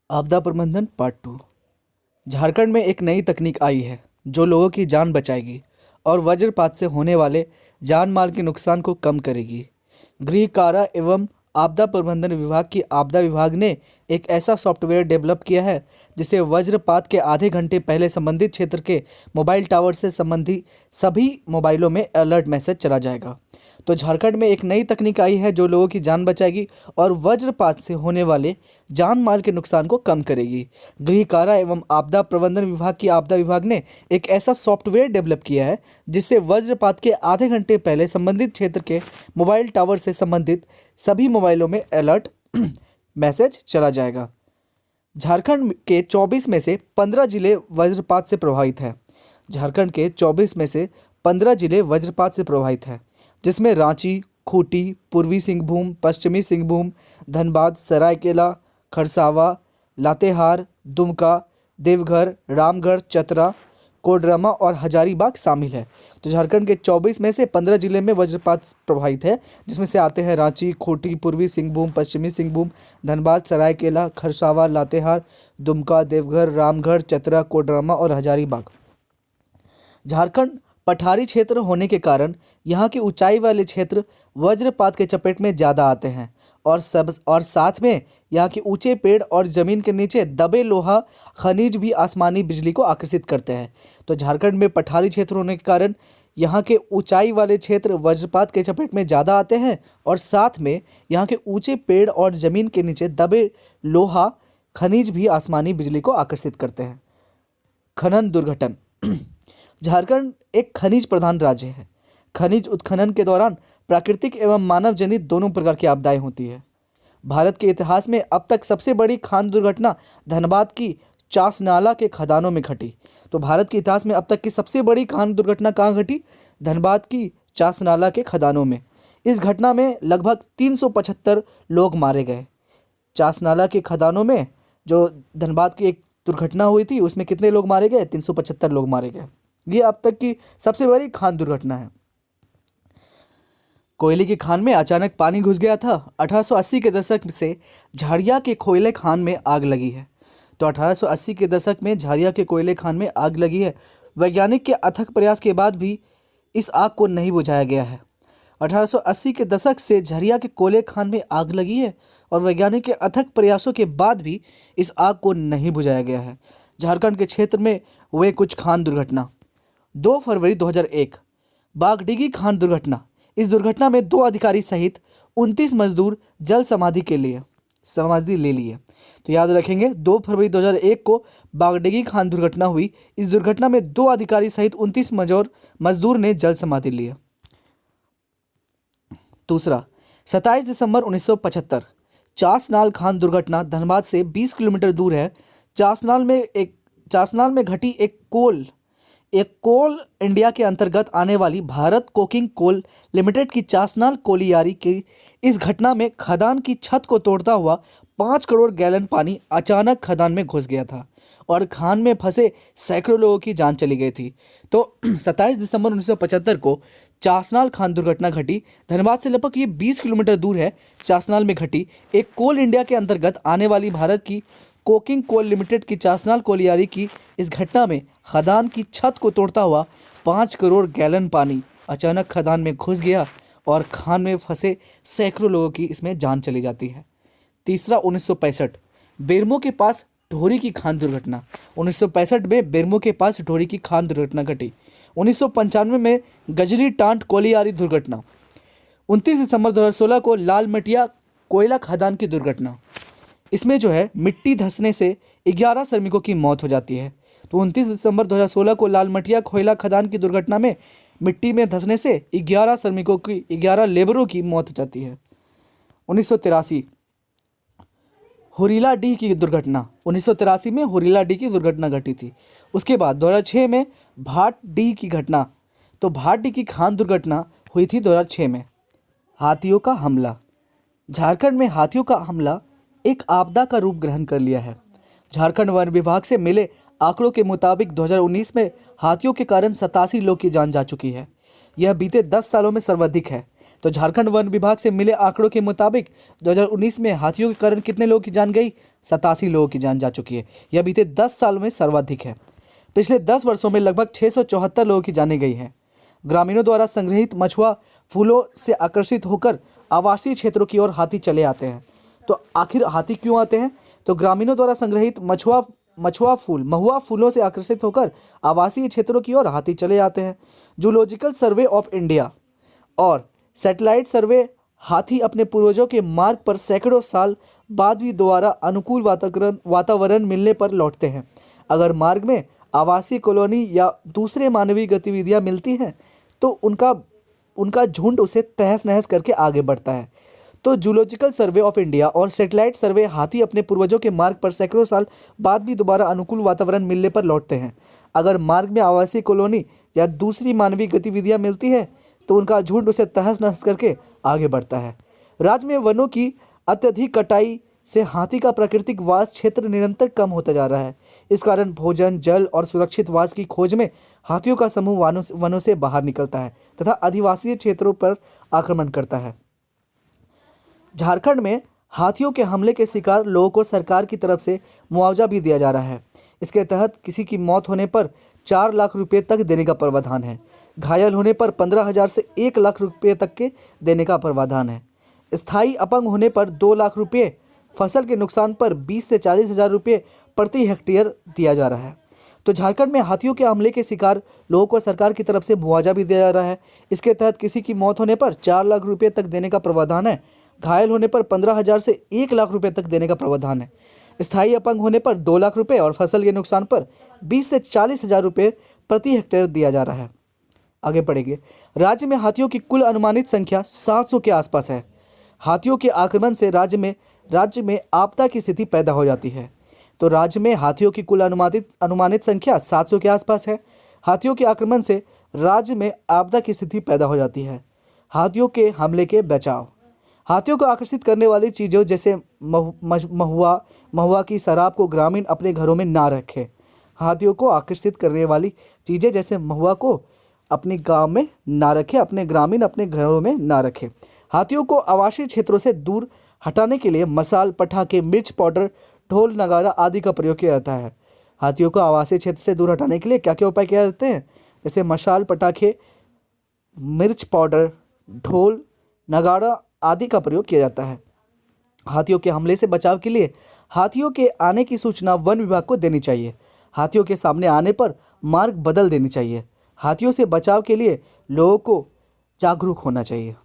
आपदा प्रबंधन पार्ट 2। झारखंड में एक नई तकनीक आई है जो लोगों की जान बचाएगी और वज्रपात से होने वाले जान माल के नुकसान को कम करेगी। गृह कारा एवं आपदा प्रबंधन विभाग की आपदा विभाग ने एक ऐसा सॉफ्टवेयर डेवलप किया है जिसे वज्रपात के आधे घंटे पहले संबंधित क्षेत्र के मोबाइल टावर से संबंधी सभी मोबाइलों में अलर्ट मैसेज चला जाएगा। तो झारखंड में एक नई तकनीक आई है जो लोगों की जान बचाएगी और वज्रपात से होने वाले जान माल के नुकसान को कम करेगी। गृह कारा एवं आपदा प्रबंधन विभाग की आपदा विभाग ने एक ऐसा सॉफ्टवेयर डेवलप किया है जिससे वज्रपात के आधे घंटे पहले संबंधित क्षेत्र के मोबाइल टावर से संबंधित सभी मोबाइलों में अलर्ट मैसेज चला जाएगा। झारखंड के 24 में से 15 जिले वज्रपात से प्रभावित है। झारखंड के 24 में से 15 जिले वज्रपात से प्रभावित है, जिसमें रांची, खूंटी, पूर्वी सिंहभूम, पश्चिमी सिंहभूम, धनबाद, सरायकेला, खरसावा, लातेहार, दुमका, देवघर, रामगढ़, चतरा, कोडरमा और हजारीबाग शामिल है। तो झारखंड के 24 में से 15 जिले में वज्रपात प्रभावित है, जिसमें से आते हैं रांची, खूंटी, पूर्वी सिंहभूम, पश्चिमी सिंहभूम, धनबाद, सरायकेला, खरसावा, लातेहार, दुमका, देवघर, रामगढ़, चतरा, कोडरमा और हजारीबाग। झारखंड पठारी क्षेत्र होने के कारण यहाँ के ऊंचाई वाले क्षेत्र वज्रपात के चपेट में ज़्यादा आते हैं और साथ में यहाँ के ऊंचे पेड़ और ज़मीन के नीचे दबे लोहा खनिज भी आसमानी बिजली को आकर्षित करते हैं। तो झारखंड में पठारी क्षेत्र होने के कारण यहाँ के ऊंचाई वाले क्षेत्र वज्रपात के चपेट में ज़्यादा आते हैं और साथ में यहाँ के ऊंचे पेड़ और ज़मीन के नीचे दबे लोहा खनिज भी आसमानी बिजली को आकर्षित करते हैं। खनन दुर्घटना। झारखंड एक खनिज प्रधान राज्य है। खनिज उत्खनन के दौरान प्राकृतिक एवं मानव जनित दोनों प्रकार की आपदाएं होती है। भारत के इतिहास में अब तक सबसे बड़ी खान दुर्घटना धनबाद की चासनाला के खदानों में घटी। तो भारत के इतिहास में अब तक की सबसे बड़ी खान दुर्घटना कहाँ घटी? धनबाद की चासनाला के खदानों में। इस घटना में लगभग 375 लोग मारे गए। चासनाला के खदानों में जो धनबाद की एक दुर्घटना हुई थी उसमें कितने लोग मारे गए? 375 लोग मारे गए। ये अब तक की सबसे बड़ी खान दुर्घटना है। कोयले की खान में अचानक पानी घुस गया था। 1880 के दशक से झाड़िया के कोयले खान में आग लगी है। तो 1880 के दशक में झाड़िया के कोयले खान में आग लगी है। वैज्ञानिक के अथक प्रयास के बाद भी इस आग को नहीं बुझाया गया है। 1880 के दशक से झाड़िया के कोयले खान में आग लगी है और वैज्ञानिक के अथक प्रयासों के बाद भी इस आग को नहीं बुझाया गया है। झारखंड के क्षेत्र में हुए कुछ खान दुर्घटना। 2 फरवरी 2001 बागडीगी खान दुर्घटना। इस दुर्घटना में 2 अधिकारी सहित 29 मजदूर जल समाधि ले लिए। तो याद रखेंगे 2 फरवरी 2001 को बागडीगी खान दुर्घटना हुई। इस दुर्घटना में 2 अधिकारी सहित 29 मजदूर ने जल समाधि लिए। दूसरा 27 दिसंबर 1975 चासनाल खान दुर्घटना धनबाद से 20 किलोमीटर दूर है। चासनाल में घटी एक कोल इंडिया के अंतर्गत आने वाली भारत कोकिंग कोल लिमिटेड की चासनाल कोलियारी की इस घटना में खदान की छत को तोड़ता हुआ 5 करोड़ गैलन पानी अचानक खदान में घुस गया था और खान में फंसे सैकड़ों लोगों की जान चली गई थी। तो 27 दिसंबर 1975 को चासनाल खान दुर्घटना घटी। धनबाद से लगभग ये 20 किलोमीटर दूर है। चासनाल में घटी एक कोल इंडिया के अंतर्गत आने वाली भारत की कोकिंग कोल लिमिटेड की चासनाल कोलियारी की इस घटना में खदान की छत को तोड़ता हुआ 5 करोड़ गैलन पानी अचानक खदान में घुस गया और खान में फंसे सैकड़ों लोगों की इसमें जान चली जाती है। तीसरा 1965 बेरमो के पास ढोरी की खान दुर्घटना। 1965 में बेरमो के पास ढोरी की खान दुर्घटना घटी। 1995 में गजली टांट कोलियारी दुर्घटना। 29 दिसंबर 2016 को लाल मटिया कोयला खदान की दुर्घटना। इसमें जो है मिट्टी धंसने से 11 श्रमिकों की मौत हो जाती है। तो 29 दिसंबर 2016 को लाल मटिया कोयला खदान की दुर्घटना में मिट्टी में धंसने से 11 लेबरों की मौत हो जाती है। 1983 हुरीलाडीह की दुर्घटना। 1983 में हुरीलाडीह की दुर्घटना घटी थी। उसके बाद 2006 में भाटडीह की घटना। तो भाटडीह की खान दुर्घटना हुई थी 2006 में। हाथियों का हमला। झारखंड में हाथियों का हमला एक आपदा का रूप ग्रहण कर लिया है। झारखंड वन विभाग से मिले आंकड़ों के मुताबिक 2019 में हाथियों के कारण 87 लोग की जान जा चुकी है। यह बीते 10 सालों में सर्वाधिक है। तो झारखंड वन विभाग से मिले आंकड़ों के मुताबिक 2019 में हाथियों के कारण कितने लोगों की जान गई? 87 लोगों की जान जा चुकी है। यह बीते 10 साल में सर्वाधिक है। पिछले 10 वर्षों में लगभग 674 लोगों की जानें गई हैं। ग्रामीणों द्वारा संग्रहित मछुआ फूलों से आकर्षित होकर आवासीय क्षेत्रों की ओर हाथी चले आते हैं। तो आखिर हाथी क्यों आते हैं? तो ग्रामीणों द्वारा संग्रहित महुआ फूलों से आकर्षित होकर आवासीय क्षेत्रों की ओर हाथी चले आते हैं। जूलॉजिकल सर्वे ऑफ इंडिया और सैटेलाइट सर्वे हाथी अपने पूर्वजों के मार्ग पर सैकड़ों साल बाद भी दोबारा अनुकूल वातावरण मिलने पर लौटते हैं। अगर मार्ग में आवासीय कॉलोनी या दूसरे मानवीय गतिविधियां मिलती हैं तो उनका झुंड उसे तहस नहस करके आगे बढ़ता है। तो जूलॉजिकल सर्वे ऑफ इंडिया और सैटेलाइट सर्वे हाथी अपने पूर्वजों के मार्ग पर सैकड़ों साल बाद भी दोबारा अनुकूल वातावरण मिलने पर लौटते हैं। अगर मार्ग में आवासीय कॉलोनी या दूसरी मानवीय गतिविधियां मिलती हैं तो उनका झुंड उसे तहस नहस करके आगे बढ़ता है। राज्य में वनों की अत्यधिक कटाई से हाथी का प्राकृतिक वास क्षेत्र निरंतर कम होता जा रहा है। इस कारण भोजन, जल और सुरक्षित वास की खोज में हाथियों का समूह वनों से बाहर निकलता है तथा आदिवासी क्षेत्रों पर आक्रमण करता है। झारखंड में हाथियों के हमले के शिकार लोगों को सरकार की तरफ से मुआवजा भी दिया जा रहा है। इसके तहत किसी की मौत होने पर 4 लाख रुपए तक देने का प्रावधान है। घायल होने पर 15,000 से 1 लाख रुपए तक के देने का प्रावधान है। स्थायी अपंग होने पर 2 लाख रुपए, फसल के नुकसान पर 20 से 40 हज़ार रुपये प्रति हेक्टेयर दिया जा रहा है। तो झारखंड में हाथियों के हमले के शिकार लोगों को सरकार की तरफ से मुआवजा भी दिया जा रहा है। इसके तहत किसी की मौत होने पर 4 लाख रुपये तक देने का प्रावधान है। घायल होने पर 15,000 से 1 लाख रुपए तक देने का प्रावधान है। स्थायी अपंग होने पर 2 लाख रुपए और फसल के नुकसान पर 20 से 40 हज़ार रुपये प्रति हेक्टेयर दिया जा रहा है। आगे बढ़ेंगे। राज्य में हाथियों की कुल अनुमानित संख्या 700 के आसपास है। हाथियों के आक्रमण से राज्य में आपदा की स्थिति पैदा हो जाती है। तो राज्य में हाथियों की कुल अनुमानित संख्या 700 के आसपास है। हाथियों के आक्रमण से राज्य में आपदा की स्थिति पैदा हो जाती है। हाथियों के हमले के बचाव। हाथियों को आकर्षित करने वाली चीज़ों जैसे महुआ की शराब को ग्रामीण अपने घरों में ना रखें। हाथियों को आकर्षित करने वाली चीज़ें जैसे महुआ को अपने गांव में ना रखें, अपने ग्रामीण अपने घरों में ना रखें। हाथियों को आवासीय क्षेत्रों से दूर हटाने के लिए मसाल, पटाखे, मिर्च पाउडर, ढोल, नगारा आदि का प्रयोग किया जाता है। हाथियों को आवासीय क्षेत्र से दूर हटाने के लिए क्या क्या उपाय किए जाते हैं? जैसे मसाल, पटाखे, मिर्च पाउडर, ढोल, नगाड़ा आदि का प्रयोग किया जाता है। हाथियों के हमले से बचाव के लिए हाथियों के आने की सूचना वन विभाग को देनी चाहिए। हाथियों के सामने आने पर मार्ग बदल देनी चाहिए। हाथियों से बचाव के लिए लोगों को जागरूक होना चाहिए।